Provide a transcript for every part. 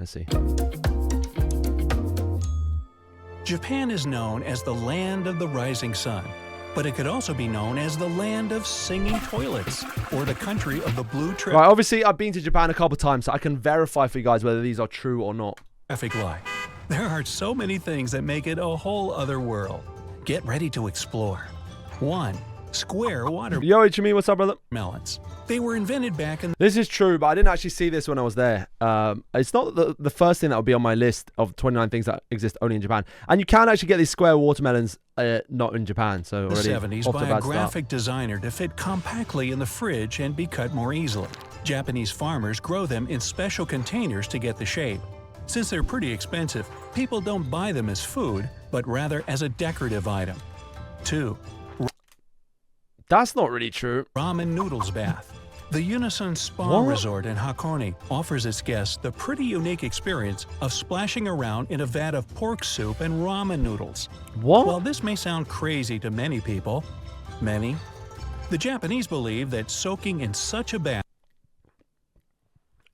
Let's see. Japan is known as the land of the rising sun, but it could also be known as the land of singing toilets or the country of the blue Right, obviously I've been to Japan a couple times, so I can verify for you guys whether these are true or not. traffic light. There are so many things that make it a whole other world. Get ready to explore. 1. Square watermelons. Yo, Ichimi, what's up, brother? They were invented back in This is true, but I didn't actually see this when I was there. It's not the first thing that would be on my list of 29 things that exist only in Japan. And you can actually get these square watermelons not in Japan. So the already 70s off to by a a bad graphic designer to fit compactly in the fridge and be cut more easily. Japanese farmers grow them in special containers to get the shape. Since they're pretty expensive, people don't buy them as food, but rather as a decorative item. 2. That's not really true. Ramen noodles bath. The Unison Spa What? Resort in Hakone offers its guests the pretty unique experience of splashing around in a vat of pork soup and ramen noodles. What? While this may sound crazy to many people, the Japanese believe that soaking in such a bath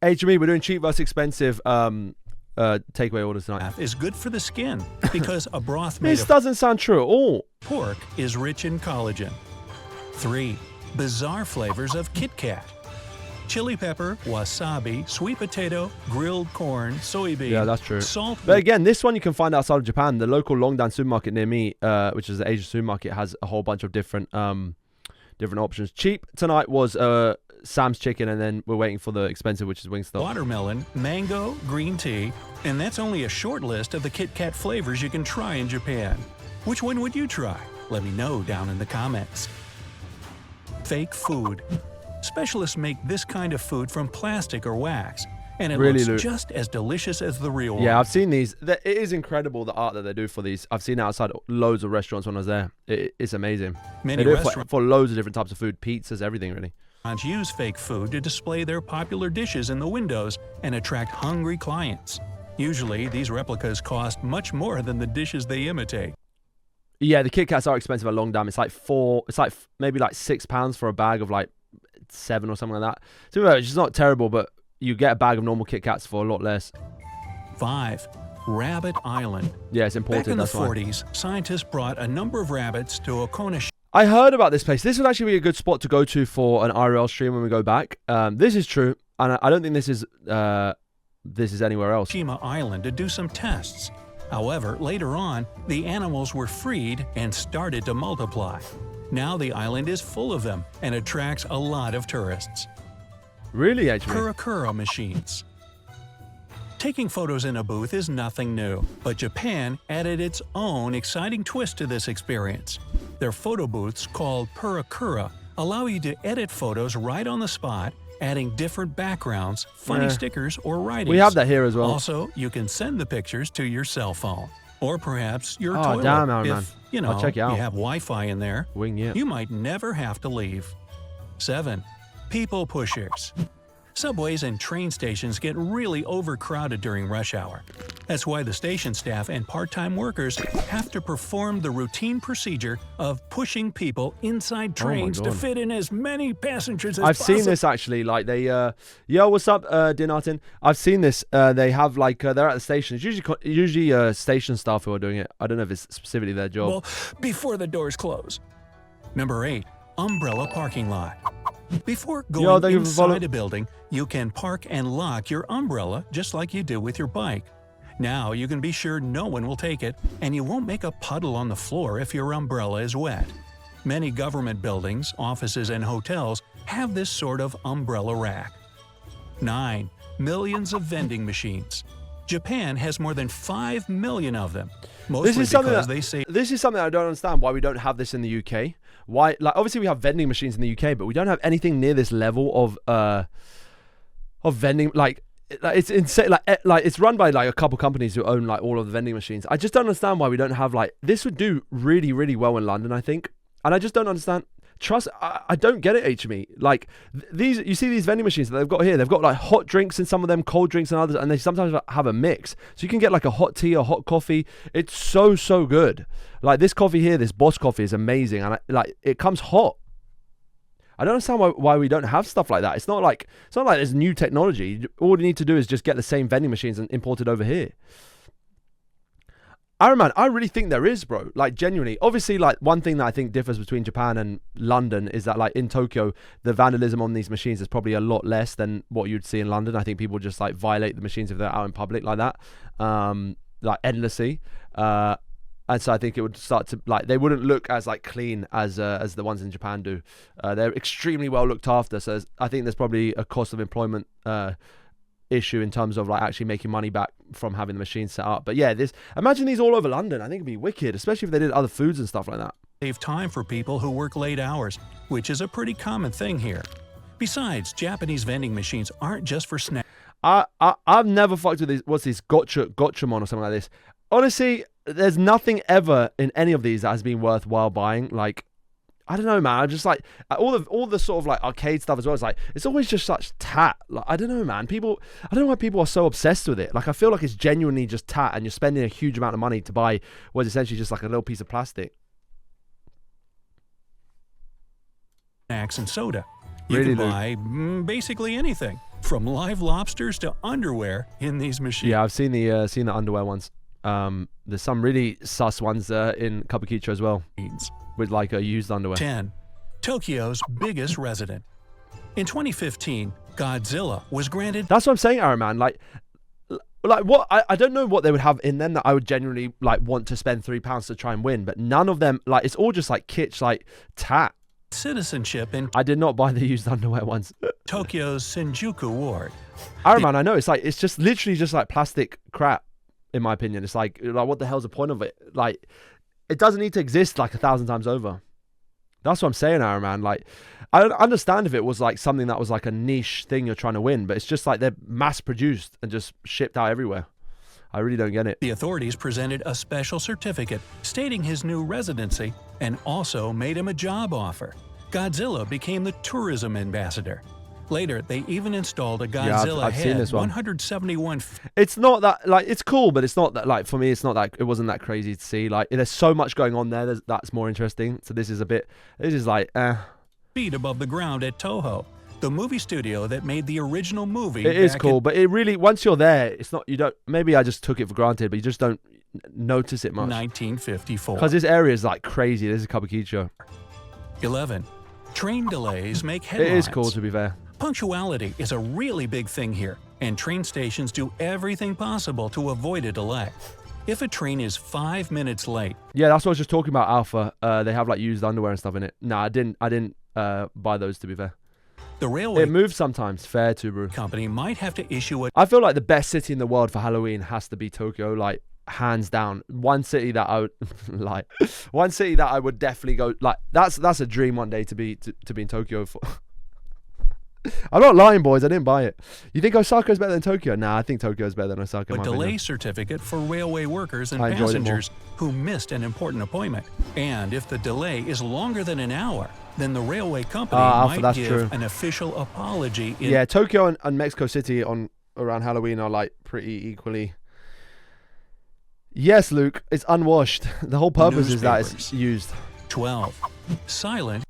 Ichimi, we're doing cheap versus expensive takeaway orders tonight. is good for the skin because a broth made This of doesn't sound true at all. pork is rich in collagen. 3. Bizarre flavors of Kit Kat. Chili pepper, wasabi, sweet potato, grilled corn, soybean, Yeah, that's true. salt. But again, this one you can find outside of Japan. The local Longdan supermarket near me, which is the Asian supermarket, has a whole bunch of different options. Cheap tonight was Sam's chicken, and then we're waiting for the expensive, which is Wingstop. Watermelon, mango, green tea, and that's only a short list of the Kit Kat flavors you can try in Japan. Which one would you try? Let me know down in the comments. Fake food. Specialists make this kind of food from plastic or wax, and it Really, looks Luke? just as delicious as the real one. Yeah, I've seen these. It is incredible the art that they do for these. I've seen it outside loads of restaurants when I was there. It's amazing. Many They do it restaurants for loads of different types of food, pizzas, everything really. use fake food to display their popular dishes in the windows and attract hungry clients. Usually, these replicas cost much more than the dishes they imitate. Yeah, the Kit Kats are expensive at Longdam. It's like maybe like £6 for a bag of like 7 or something like that. So it's just not terrible, but you get a bag of normal Kit Kats for a lot less. 5. Rabbit Island. Yeah, it's imported. Back in the That's why. 40s, scientists brought a number of rabbits to Okona. I heard about this place. This would actually be a good spot to go to for an IRL stream when we go back. This is true, and I don't think this is anywhere else. Shima Island to do some tests. However, later on, the animals were freed and started to multiply. Now the island is full of them and attracts a lot of tourists. Really, HB? Kurakura machines. Taking photos in a booth is nothing new, but Japan added its own exciting twist to this experience. Their photo booths, called Purakura, allow you to edit photos right on the spot, adding different backgrounds, funny stickers, or writings. We have that here as well. Also, you can send the pictures to your cell phone, or perhaps your Oh, toilet. damn, Aaron, if, man. you know, I'll check it out. you have Wi-Fi in there. Wing it. You might never have to leave. 7. People pushers. Subways and train stations get really overcrowded during rush hour. That's why the station staff and part-time workers have to perform the routine procedure of pushing people inside trains to God. fit in as many passengers as I've possible. seen this actually. Like they, yo, what's up, Dinatin? I've seen this. They have like they're at the station. It's usually station staff who are doing it. I don't know if it's specifically their job. Well, before the doors close. Number 8. Umbrella parking lot. Before going thank you for following. inside a building, you can park and lock your umbrella just like you do with your bike. Now you can be sure no one will take it, and you won't make a puddle on the floor if your umbrella is wet. Many government buildings, offices, and hotels have this sort of umbrella rack. 9. Millions of vending machines. Japan has more than 5 million of them. Mostly This is something because that they say this is something I don't understand why we don't have this in the UK. Why, like, obviously we have vending machines in the UK, but we don't have anything near this level of vending. Like it's insane. Like it's run by like a couple companies who own like all of the vending machines. I just don't understand why we don't have like this. Would do really, really well in London, I think, and I just don't understand. I don't get it, HME. Like these, you see these vending machines that they've got here. They've got like hot drinks in some of them, cold drinks and others, and they sometimes have a mix. So you can get like a hot tea or hot coffee. It's so good. Like this coffee here, this Boss coffee is amazing, and it comes hot. I don't understand why we don't have stuff like that. It's not like there's new technology. All you need to do is just get the same vending machines and import it over here. Iron Man, I really think there is, bro. Like, genuinely. Obviously, like, one thing that I think differs between Japan and London is that, like, in Tokyo, the vandalism on these machines is probably a lot less than what you'd see in London. I think people just, like, violate the machines if they're out in public like that, like, endlessly. And so I think it would start to, like, they wouldn't look as, like, clean as the ones in Japan do. They're extremely well looked after. So I think there's probably a cost of employment issue in terms of like actually making money back from having the machines set up. But yeah, imagine these all over London. I think it'd be wicked, especially if they did other foods and stuff like that. Save time for people who work late hours, which is a pretty common thing here. Besides, Japanese vending machines aren't just for snacks. I've never fucked with these. What's this? Gotchamon or something like this. Honestly, there's nothing ever in any of these that has been worthwhile buying. Like, I don't know, man. I just like all the sort of like arcade stuff as well. It's like it's always just such tat. Like, I don't know, man. I don't know why people are so obsessed with it. Like, I feel like it's genuinely just tat, and you're spending a huge amount of money to buy what's essentially just like a little piece of plastic. Snacks and soda. You Really, can buy basically anything, from live lobsters to underwear in these machines. Yeah, I've seen the underwear ones. There's some really sus ones in Kabukicho as well, with like a used underwear. 10. Tokyo's biggest resident. In 2015, Godzilla was granted. That's what I'm saying, Iron Man. Like what? I don't know what they would have in them that I would genuinely like want to spend £3 to try and win, but none of them, like, it's all just like kitsch, like tat. Citizenship in I did not buy the used underwear ones. Tokyo's Shinjuku ward. Iron Man, I know, it's just literally just like plastic crap, in my opinion. It's like what the hell's the point of it? Like, it doesn't need to exist like 1,000 times over. That's what I'm saying, Iron Man. Like, I don't understand if it was like something that was like a niche thing you're trying to win, but it's just like they're mass produced and just shipped out everywhere. I really don't get it. The authorities presented a special certificate stating his new residency and also made him a job offer. Godzilla became the tourism ambassador. Later, they even installed a Godzilla I've head, seen this one. 171 It's not that, like, it's cool, but it's not that, like, for me, it's not that, it wasn't that crazy to see. Like, there's so much going on there that's more interesting. So this is like, feet above the ground at Toho, the movie studio that made the original movie. It is cool, but it really, once you're there, it's not, you don't, maybe I just took it for granted, but you just don't notice it much. 1954. Because this area is, like, crazy. This is Kabukicho. 11. Train delays make headlines. It is cool, to be fair. Punctuality is a really big thing here, and train stations do everything possible to avoid a delay. If a train is 5 minutes late... Yeah, that's what I was just talking about, Alpha. They have, like, used underwear and stuff in it. Nah, I didn't buy those, to be fair. The railway It moves sometimes. Fair to, bro. company might have to issue a I feel like the best city in the world for Halloween has to be Tokyo, like, hands down. One city that I would one city that I would definitely go, like, that's a dream one day to be in Tokyo for. I'm not lying, boys. I didn't buy it. You think Osaka is better than Tokyo? Nah, I think Tokyo is better than Osaka. delay certificate for railway workers and I enjoyed it more. passengers who missed an important appointment. And if the delay is longer than an hour, then the railway company Alpha, might that's give true. an official apology. Yeah, Tokyo and Mexico City around Halloween are like pretty equally. Yes, Luke, it's unwashed. The whole purpose is that it's Newspapers. used. 12. Silent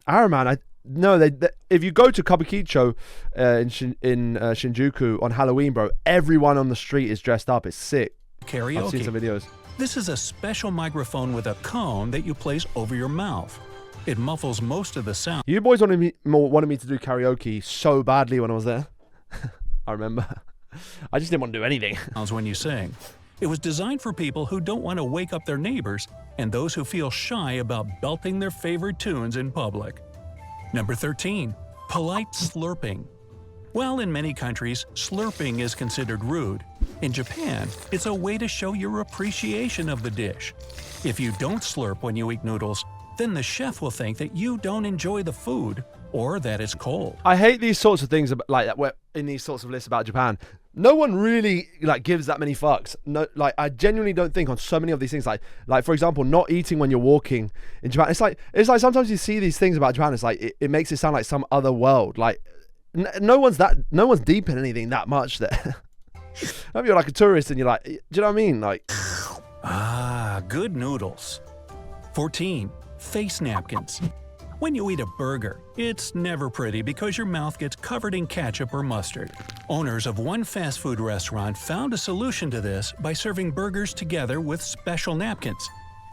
Iron Man, they if you go to Kabukicho in Shinjuku on Halloween, bro, everyone on the street is dressed up. It's sick. karaoke. I've seen some videos. This is a special microphone with a cone that you place over your mouth. It muffles most of the sound You boys wanted me to do karaoke so badly when I was there. I remember. I just didn't want to do anything. when you sing. It was designed for people who don't want to wake up their neighbors and those who feel shy about belting their favorite tunes in public. Number 13. Polite slurping. While in many countries, slurping is considered rude, in Japan, it's a way to show your appreciation of the dish. If you don't slurp when you eat noodles, then the chef will think that you don't enjoy the food or that it's cold. I hate these sorts of things like that. Where in these sorts of lists about Japan, no one really like gives that many fucks. No, like I genuinely don't think on so many of these things. Like for example, not eating when you're walking in Japan. It's like sometimes you see these things about Japan. It's like it makes it sound like some other world. Like no one's deep in anything that much there. Maybe you're like a tourist and you're like, do you know what I mean? Like, Ah, good noodles. 14. Face napkins. When you eat a burger, it's never pretty because your mouth gets covered in ketchup or mustard. Owners of one fast food restaurant found a solution to this by serving burgers together with special napkins.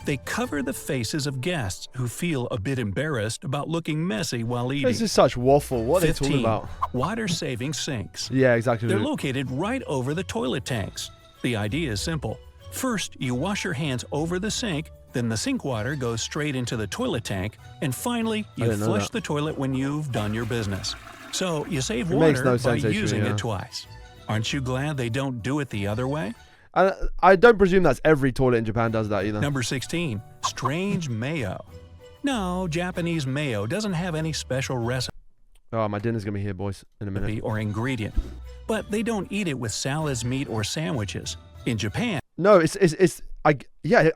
They cover the faces of guests who feel a bit embarrassed about looking messy while eating. This is such waffle. What are they 15. talking about? Water-saving sinks. Yeah, exactly. They're located right over the toilet tanks. The idea is simple. First, you wash your hands over the sink, then the sink water goes straight into the toilet tank, and finally, you flush the toilet when you've done your business. So you save water by using it twice. Aren't you glad they don't do it the other way? I don't presume that's every toilet in Japan does that either. Number 16. Strange mayo. No, Japanese mayo doesn't have any special recipe Oh, my dinner's going to be here, boys, in a minute. or ingredient. But they don't eat it with salads, meat, or sandwiches. In Japan, No, I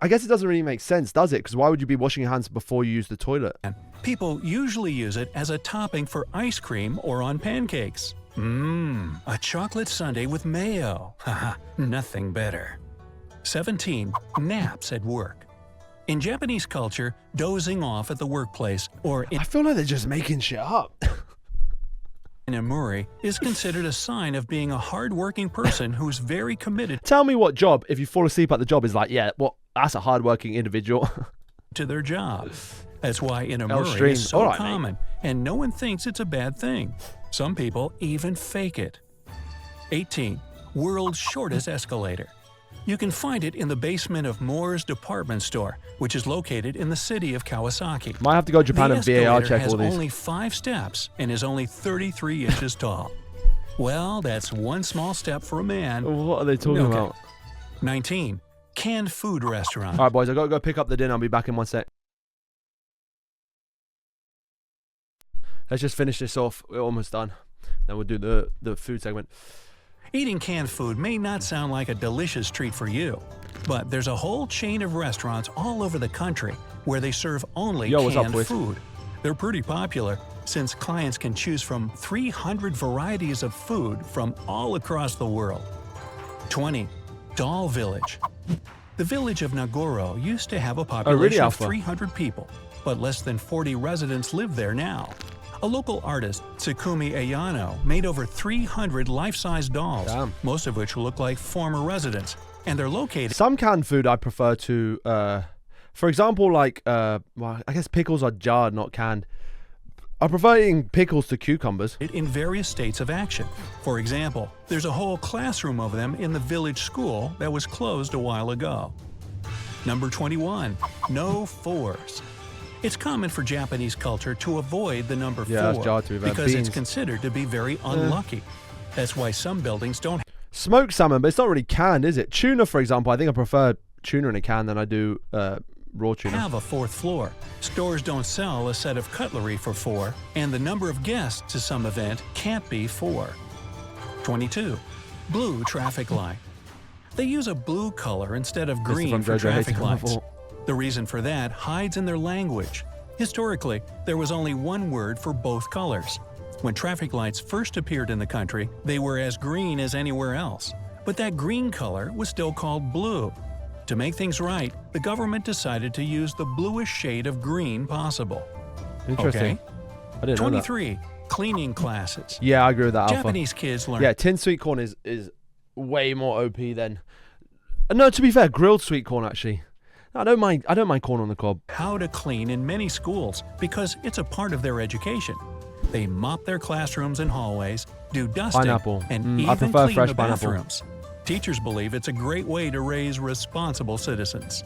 guess it doesn't really make sense, does it? Because why would you be washing your hands before you use the toilet? people usually use it as a topping for ice cream or on pancakes. A chocolate sundae with mayo. Haha, nothing better. 17. Naps at work. In Japanese culture, dozing off at the workplace or in I feel like they're just making shit up. Imuri is considered a sign of being a hard-working person who's very committed Tell me what job, if you fall asleep at the job, is like, yeah, well, that's a hardworking individual. to their job. That's why L Inamuri stream. is so All right, mate. common, and no one thinks it's a bad thing. Some people even fake it. 18. World's shortest escalator. You can find it in the basement of Moore's department store, which is located in the city of Kawasaki. Might have to go to Japan The and VAR escalator check has all these. only 5 steps and is only 33 inches tall. Well, that's one small step for a man. What are they talking Okay. about? 19. Canned food restaurant. All right, boys, I got to go pick up the dinner. I'll be back in 1 sec. Let's just finish this off. We're almost done. Then we'll do the food segment. Eating canned food may not sound like a delicious treat for you, but there's a whole chain of restaurants all over the country where they serve only Yo, what's up, canned boys? food. They're pretty popular since clients can choose from 300 varieties of food from all across the world. 20. Doll Village. The village of Nagoro used to have a population of Alpha? 300 people, but less than 40 residents live there now. A local artist, Tsukumi Ayano, made over 300 life-size dolls, Damn. most of which look like former residents, and they're located Some canned food I prefer to, for example, like, well, I guess pickles are jarred, not canned. I prefer eating pickles to cucumbers. in various states of action. For example, there's a whole classroom of them in the village school that was closed a while ago. Number 21. No fours. It's common for Japanese culture to avoid the number Yeah, that's 4 jarred too. We've had because it's beans. considered to be very unlucky. That's why some buildings don't Smoked salmon, but it's not really canned, is it? Tuna, for example, I think I prefer tuna in a can than I do raw tuna. have a 4th floor. Stores don't sell a set of cutlery for 4, and the number of guests to some event can't be 4. 22. Blue traffic light. They use a blue color instead of green from for JoJo traffic Hating lights. Marvel. The reason for that hides in their language. Historically, there was only one word for both colors. When traffic lights first appeared in the country, they were as green as anywhere else. But that green color was still called blue. To make things right, the government decided to use the bluest shade of green possible. Interesting. Okay? I didn't know that. 23. Cleaning classes. Yeah, I agree with that, Alpha. Japanese kids learn Yeah, tinned sweet corn is way more OP than. No, to be fair, grilled sweet corn actually. No, I don't mind corn on the cob. how to clean in many schools because it's a part of their education. They mop their classrooms and hallways, do dusting, Pineapple. and I even prefer clean fresh the pineapple. bathrooms. Teachers believe it's a great way to raise responsible citizens.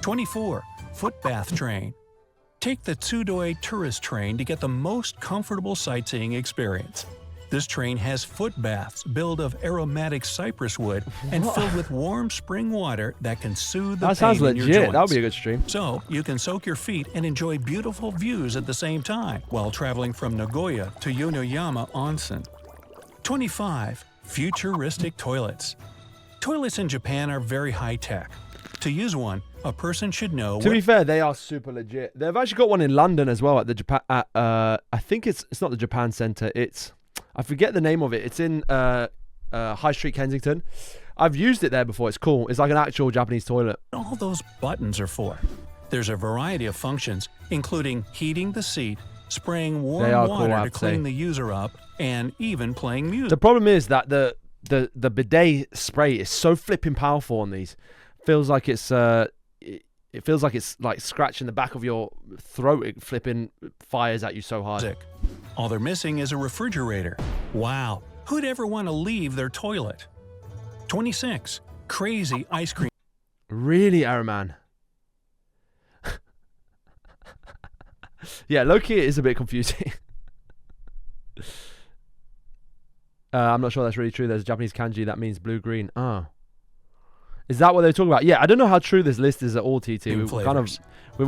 24. Foot bath train. Take the Tsudoi tourist train to get the most comfortable sightseeing experience. This train has foot baths built of aromatic cypress wood and filled with warm spring water that can soothe the That sounds pain in your legit. joints. That would be a good stream. So, you can soak your feet and enjoy beautiful views at the same time while traveling from Nagoya to Yonoyama Onsen. 25. Futuristic toilets. Toilets in Japan are very high-tech. To use one, a person should know To be fair, they are super legit. They've actually got one in London as well at the Japan. I think it's not the Japan Centre. I forget the name of it. It's in High Street, Kensington. I've used it there before. It's cool. It's like an actual Japanese toilet. what all those buttons are for. There's a variety of functions, including heating the seat, spraying They warm are cool, I water have to to say. clean the user up, and even playing music. The problem is that the bidet spray is so flipping powerful on these. Feels like it's it feels like it's like scratching the back of your throat. It flipping fires at you so hard. All they're missing is a refrigerator. Wow, who'd ever want to leave their toilet? 26. Crazy ice cream. Really, Araman? Yeah, low-key it is a bit confusing. I'm not sure that's really true. There's a Japanese kanji that means blue-green. Oh. Is that what they're talking about? Yeah, I don't know how true this list is at all, TT. We've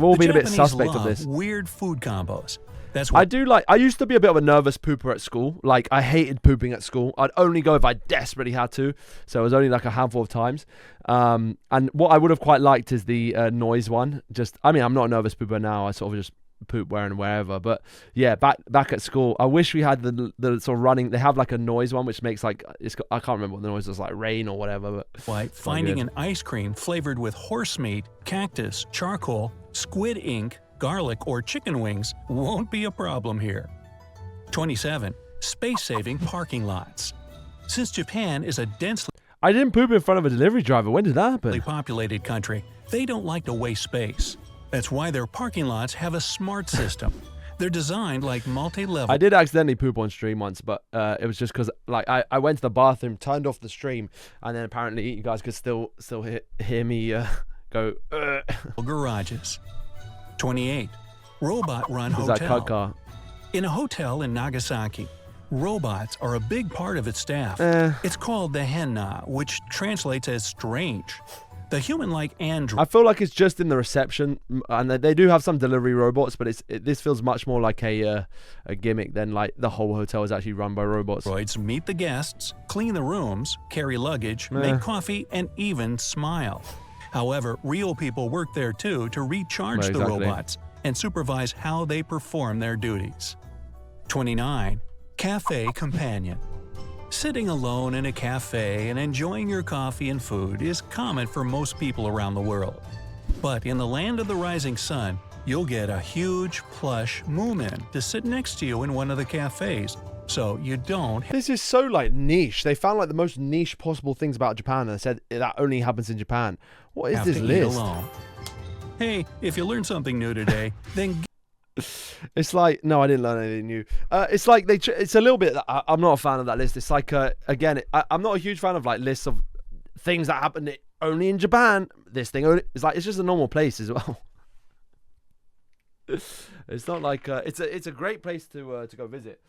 all been a bit suspect of this. Weird food combos. That's what I used to be a bit of a nervous pooper at school. Like, I hated pooping at school. I'd only go if I desperately had to. So it was only like a handful of times. And what I would have quite liked is the noise one. I'm not a nervous pooper now. I sort of just poop where and wherever. But yeah, back at school, I wish we had the sort of running. They have like a noise one, which makes like, I can't remember what the noise is, like rain or whatever. But finding an ice cream flavored with horse meat, cactus, charcoal, squid ink, garlic, or chicken wings won't be a problem here. 27. Space-saving parking lots. Since Japan is a densely I didn't poop in front of a delivery driver. When did that happen? populated country, they don't like to waste space. That's why their parking lots have a smart system. They're designed like multi-level. I did accidentally poop on stream once, but it was just because like I went to the bathroom, turned off the stream, and then apparently you guys could still hear me go. Garages. 28. Robot-run Is that cut hotel. car? In a hotel in Nagasaki, robots are a big part of its staff. It's called the Henna, which translates as strange. The human-like android. I feel like it's just in the reception, and they do have some delivery robots, but this feels much more like a gimmick than like the whole hotel is actually run by robots. Androids meet the guests, clean the rooms, carry luggage, make coffee, and even smile. However, real people work there too to recharge the Exactly. robots and supervise how they perform their duties. 29. Cafe companion. Sitting alone in a cafe and enjoying your coffee and food is common for most people around the world. But in the land of the rising sun, you'll get a huge, plush Moomin to sit next to you in one of the cafes, so you don't This is so like niche. They found like the most niche possible things about Japan, and they said that only happens in Japan. What is have this to eat list? alone. Hey, if you learned something new today, then It's like, no, I didn't learn anything new. It's like it's a little bit. I'm not a fan of that list. It's like again, I'm not a huge fan of like lists of things that happen only in Japan. This thing only, it's like it's just a normal place as well. It's not like it's a great place to go visit.